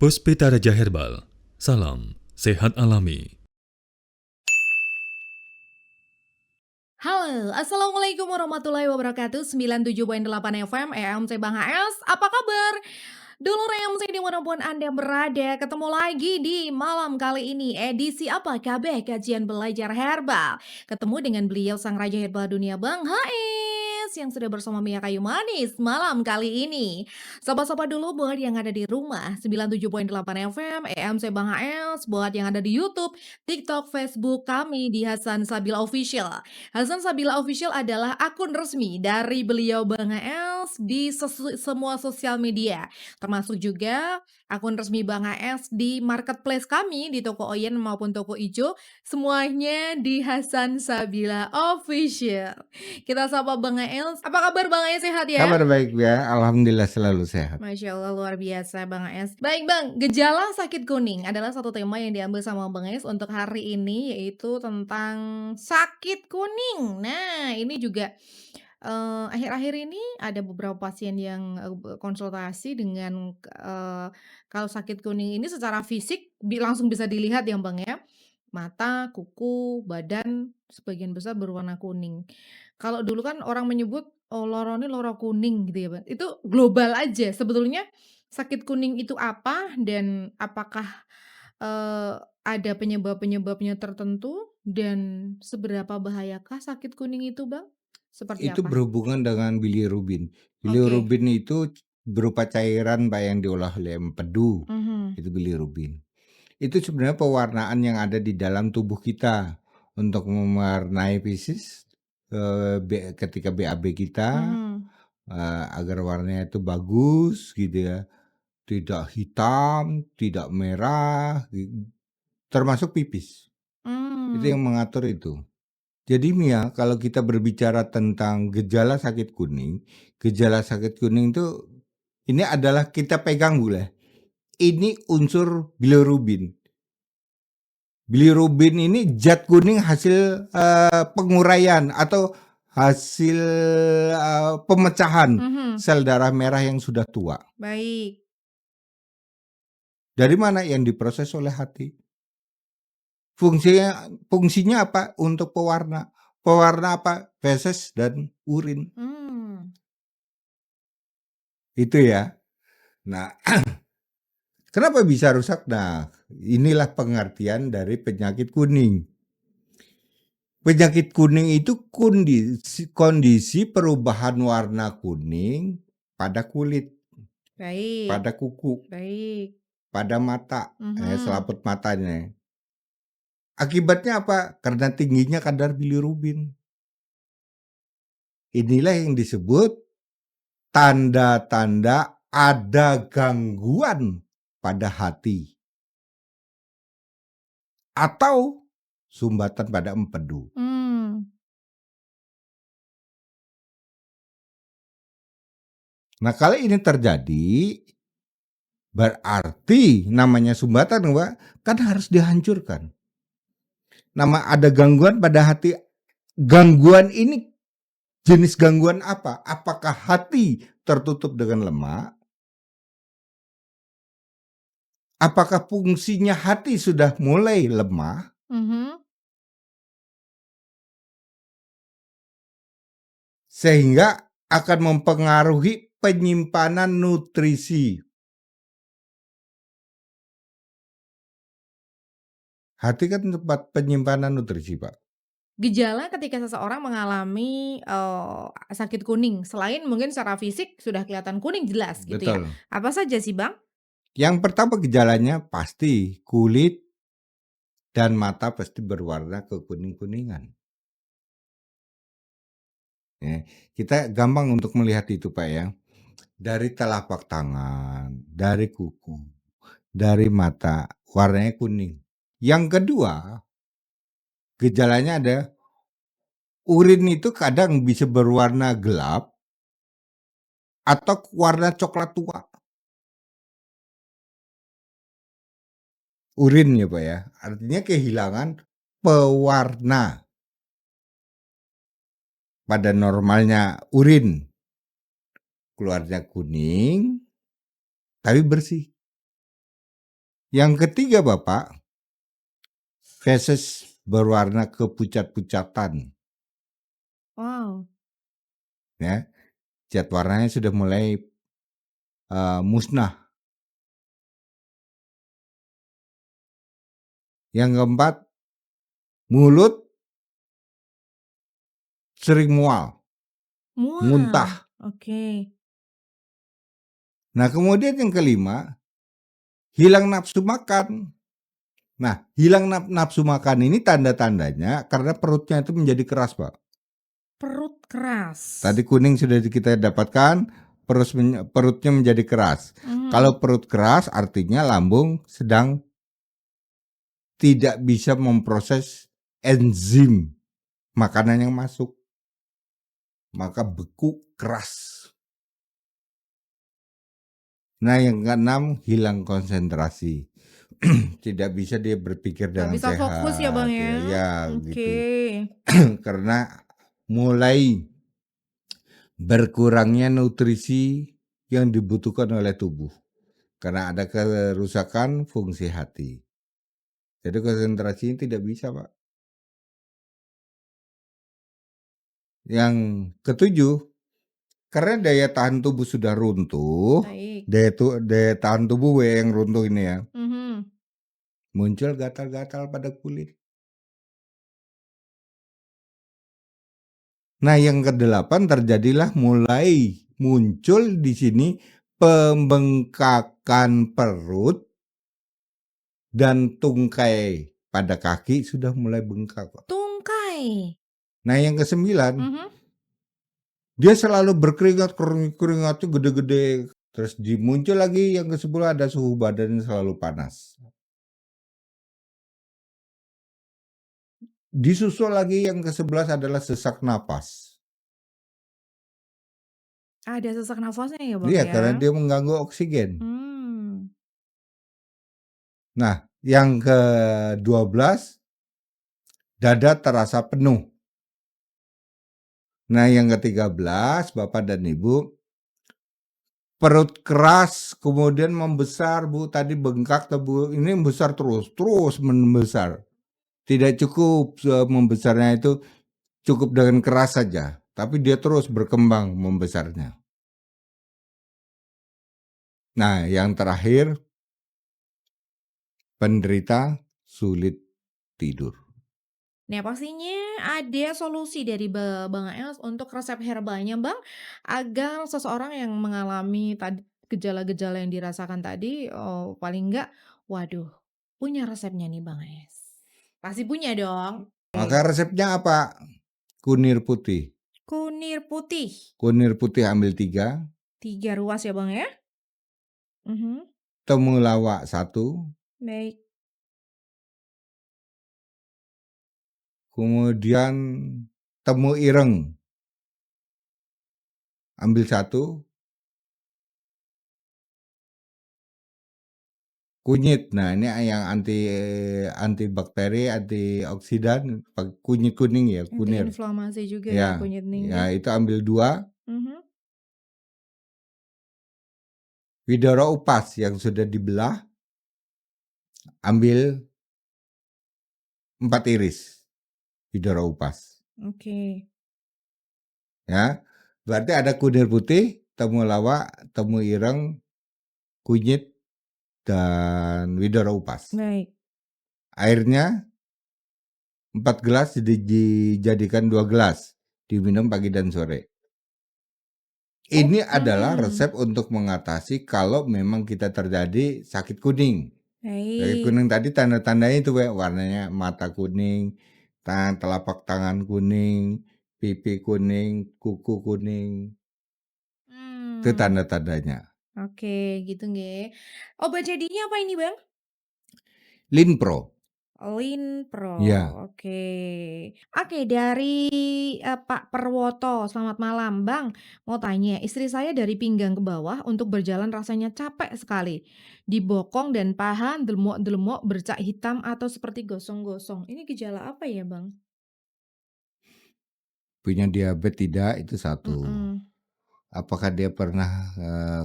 Puspita Raja Herbal, salam sehat alami. Halo, Assalamualaikum warahmatullahi wabarakatuh. 97.8 FM EMC Bang HS. Apa kabar? Dulur EMC dimanapun Anda berada, ketemu lagi di malam kali ini. Edisi apa? KB Kajian Belajar Herbal. Ketemu dengan beliau Sang Raja Herbal Dunia Bang HS yang sudah bersama Mia Kayu Manis malam kali ini. Sobat-sobat dulu buat yang ada di rumah 97.8 FM EMC Bang HS, buat yang ada di YouTube, TikTok, Facebook kami di Hasan Sabila Official. Hasan Sabila Official adalah akun resmi dari beliau Bang AS di semua sosial media, termasuk juga akun resmi Bang AS di marketplace kami di toko Oyen maupun toko ijo, semuanya di Hasan Sabila Official. Kita sapa Bang AS. Apa kabar Bang AS, sehat ya? Kabar baik ya, alhamdulillah selalu sehat. Masya Allah, luar biasa Bang AS. Baik Bang, gejala sakit kuning adalah satu tema yang diambil sama Bang AS untuk hari ini, yaitu tentang sakit kuning. Nah, ini juga akhir-akhir ini ada beberapa pasien yang konsultasi dengan kalau sakit kuning ini secara fisik langsung bisa dilihat ya Bang ya. Mata, kuku, badan sebagian besar berwarna kuning. Kalau dulu kan orang menyebut, "Oh, loro ini loro kuning," gitu ya, Bang. Itu global aja. Sebetulnya sakit kuning itu apa dan apakah, ada penyebab-penyebabnya tertentu dan seberapa bahayakah sakit kuning itu, Bang? Seperti Itu apa? berhubungan dengan bilirubin. Oke. Bilirubin itu berupa cairan Pak yang diolah oleh empedu, Mhm. itu bilirubin. Itu sebenarnya pewarnaan yang ada di dalam tubuh kita untuk mewarnai fisik ketika BAB kita Mhm. agar warnanya itu bagus gitu ya, tidak hitam, tidak merah, termasuk pipis. Itu yang Mmm. mengatur itu. Jadi Mia, kalau kita berbicara tentang gejala sakit kuning itu ini adalah kita pegang boleh. Ini unsur bilirubin. Bilirubin ini zat kuning hasil penguraian atau hasil pemecahan Mhm. sel darah merah yang sudah tua. Baik. Dari mana? Yang diproses oleh hati. Fungsinya apa? Untuk pewarna. Pewarna apa? Feses dan urin. Mmm. Itu ya. Nah, kenapa bisa rusak? Nah, inilah pengertian dari penyakit kuning. Penyakit kuning itu kondisi perubahan warna kuning pada kulit, Baik. pada kuku, Baik. pada mata, Mhm. selaput matanya. Akibatnya apa? Karena tingginya kadar bilirubin. Inilah yang disebut tanda-tanda ada gangguan pada hati atau sumbatan pada empedu. Mmm. Nah, kalau ini terjadi, berarti namanya sumbatan, Pak, kan harus dihancurkan. Nama ada gangguan pada hati. Gangguan ini jenis gangguan apa? Apakah hati tertutup dengan lemak? Apakah fungsinya hati sudah mulai lemah? Mhm. Sehingga akan mempengaruhi penyimpanan nutrisi. Hati kan tempat penyimpanan nutrisi, Pak. Gejala ketika seseorang mengalami, sakit kuning, selain mungkin secara fisik sudah kelihatan kuning jelas gitu ya, Betul. apa saja sih, Bang? Yang pertama gejalanya pasti kulit dan mata pasti berwarna kekuning-kuningan. Ya, kita gampang untuk melihat itu, Pak ya. Dari telapak tangan, dari kuku, dari mata, warnanya kuning. Yang kedua, gejalanya ada urin itu kadang bisa berwarna gelap atau warna coklat tua. Urin ya, Pak ya. Artinya kehilangan pewarna. Pada normalnya urin keluarnya kuning tapi bersih. Yang ketiga Bapak, feses berwarna kepucat-pucatan, Wow. ya. Cat warnanya sudah mulai musnah. Yang keempat, mulut sering mual, muntah. Mual. Oke. Nah, kemudian yang kelima, hilang nafsu makan. Nah, hilang nafsu makan ini tanda-tandanya karena perutnya itu menjadi keras, Pak. Perut keras. Tadi kuning sudah kita dapatkan, perutnya menjadi keras. Kalau perut keras artinya lambung sedang tidak bisa memproses enzim makanan yang masuk. Maka beku keras. Nah, yang keenam, hilang konsentrasi. Tidak bisa dia berpikir Nggak dengan bisa fokus ya Bang sehat. ya? Ya, Oke. gitu. Karena mulai berkurangnya nutrisi yang dibutuhkan oleh tubuh. Karena ada kerusakan fungsi hati. Jadi konsentrasinya tidak bisa, Pak. Yang ketujuh, karena daya tahan tubuh sudah runtuh, Baik. daya tahan tubuh yang runtuh ini ya, Mhm. muncul gatal-gatal pada kulit. Nah, yang kedelapan terjadilah mulai muncul di sini pembengkakan perut dan tungkai pada kaki sudah mulai bengkak, Pak. Tungkai. Nah, yang kesembilan, Mhm. dia selalu berkeringat, keringatnya gede-gede. Terus muncul lagi yang ke-10 ada suhu badan yang selalu panas. Disusul lagi yang ke-11 adalah sesak napas. Ada sesak nafasnya ya Bang Iya, karena ya? dia mengganggu oksigen. Hmm. Nah, yang ke-12 dada terasa penuh. Nah, yang ke-13 Bapak dan Ibu, perut keras kemudian membesar, Bu. Tadi bengkak Bu. Ini membesar terus membesar. Tidak cukup membesarnya itu cukup dengan keras saja, tapi dia terus berkembang membesarnya. Nah, yang terakhir, penderita sulit tidur. Nah, pastinya ada solusi dari Bang Els untuk resep herbalnya, Bang, agar seseorang yang mengalami gejala-gejala yang dirasakan tadi, paling enggak, waduh, punya resepnya nih Bang Els. Pasti punya dong. Maka resepnya apa? Kunir putih. Kunir putih, Kunir putih ambil 3, 3 ruas ya Bang ya? Mhm, temulawak 1, baik. kemudian temu ireng ambil 1, kunyit. Nah, ini yang antibakteri, antioksidan, kunyit kuning ya, kunir. Antiinflamasi juga ya Ya, kunyit ya nih. itu ambil 2. Mhm, Widara upas yang sudah dibelah ambil 4 iris widara upas. oke. Ya, berarti ada kunir putih, temulawak, temu ireng, kunyit, dan widara upas. Baik. Airnya 4 gelas dijadikan 2 gelas, diminum pagi dan sore. Ini adalah resep untuk mengatasi kalau memang kita terjadi sakit kuning. Sakit Baik. kuning tadi tanda-tandanya itu warnanya mata kuning, telapak tangan kuning, pipi kuning, kuku kuning. Itu Hmm. tanda-tandanya. Oke, gitu nggih. Obat jadinya apa ini, Bang? Linpro. Linpro, Ya, oke. Oke, dari, Pak Perwoto, selamat malam. Bang, mau tanya, istri saya dari pinggang ke bawah untuk berjalan rasanya capek sekali. Di bokong dan paha delemok-delemok bercak hitam atau seperti gosong-gosong. Ini gejala apa ya, Bang? punya diabetes tidak itu satu. Mhm. Apakah dia pernah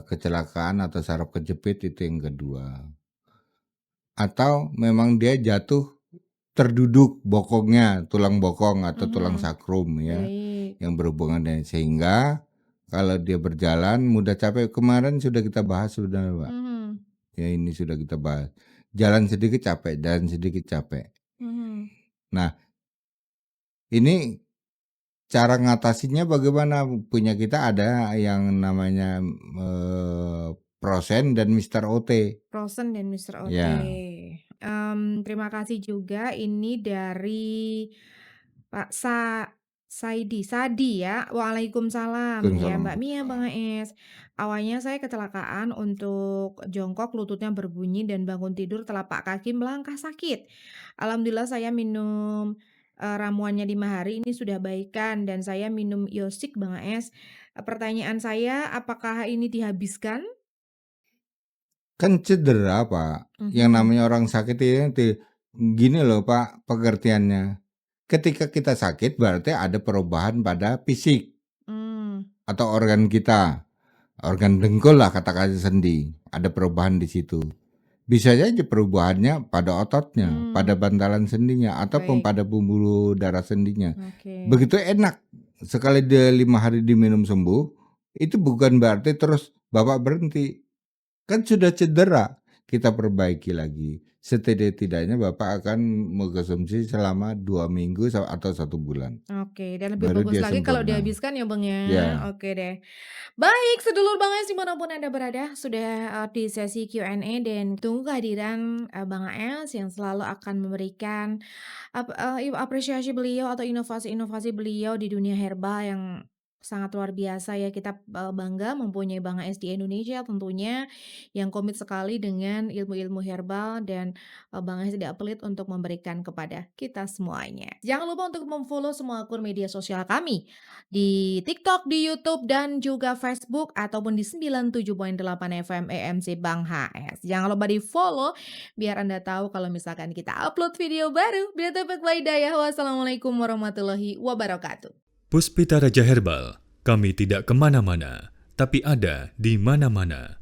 kecelakaan atau saraf kejepit itu yang kedua. atau memang dia jatuh terduduk bokongnya, tulang bokong atau tulang Mhm. sakrum ya, Baik. yang berhubungan dengan sehingga kalau dia berjalan mudah capek. Kemarin sudah kita bahas sebenarnya, Pak. Mhm. Ya ini sudah kita bahas. Jalan sedikit capek, jalan sedikit capek. Mhm. Nah, ini cara ngatasinnya bagaimana? Punya kita ada yang namanya Prosen dan Mister OT. Frozen dan Mister OT. Ya, Terima kasih juga ini dari Pak Sadi ya. Waalaikumsalam ya Waalaikumsalam. Mbak Mia, Bang Es. Awalnya saya kecelakaan untuk jongkok lututnya berbunyi dan bangun tidur telapak kaki melangkah sakit. Alhamdulillah saya minum ramuannya 5 hari ini sudah baikan dan saya minum Yosik Bang Es. Pertanyaan saya apakah ini dihabiskan? Kan cedera, Pak. Yang Mhm. namanya orang sakit itu gini loh, Pak, pengertiannya. Ketika kita sakit berarti ada perubahan pada fisik Mmm. atau organ kita. Organ dengkul lah katakan sendi. Ada perubahan di situ. Bisa saja perubahannya pada ototnya, pada Mmm. bantalan sendinya, ataupun Baik. pada pembuluh darah sendinya. Oke. Begitu enak. Sekali dia 5 hari diminum sembuh, itu bukan berarti terus Bapak berhenti. Kan sudah cedera, kita perbaiki lagi. Setidak-tidaknya Bapak akan mengkonsumsi selama 2 minggu atau 1 bulan. Oke, dan lebih Baru bagus dia lagi kalau sempurna. dihabiskan ya, Bang, ya. Ya. Oke deh. Baik, sedulur Bang Es dimanapun Anda berada, sudah, di sesi Q&A dan tunggu kehadiran, Bang Es yang selalu akan memberikan apresiasi beliau atau inovasi-inovasi beliau di dunia herbal yang sangat luar biasa ya. Kita, bangga mempunyai Bang Es di Indonesia tentunya, yang komit sekali dengan ilmu-ilmu herbal dan, Bang Es tidak pelit untuk memberikan kepada kita semuanya. Jangan lupa untuk mem-follow semua akun media sosial kami, di TikTok, di YouTube, dan juga Facebook ataupun di 97.8 FM EMC Bang HS. Jangan lupa di-follow biar Anda tahu kalau misalkan kita upload video baru. Bila taufiq wa hidayah. Wassalamualaikum warahmatullahi wabarakatuh. Puspita Raja Herbal, kami tidak kemana-mana, tapi ada di mana-mana.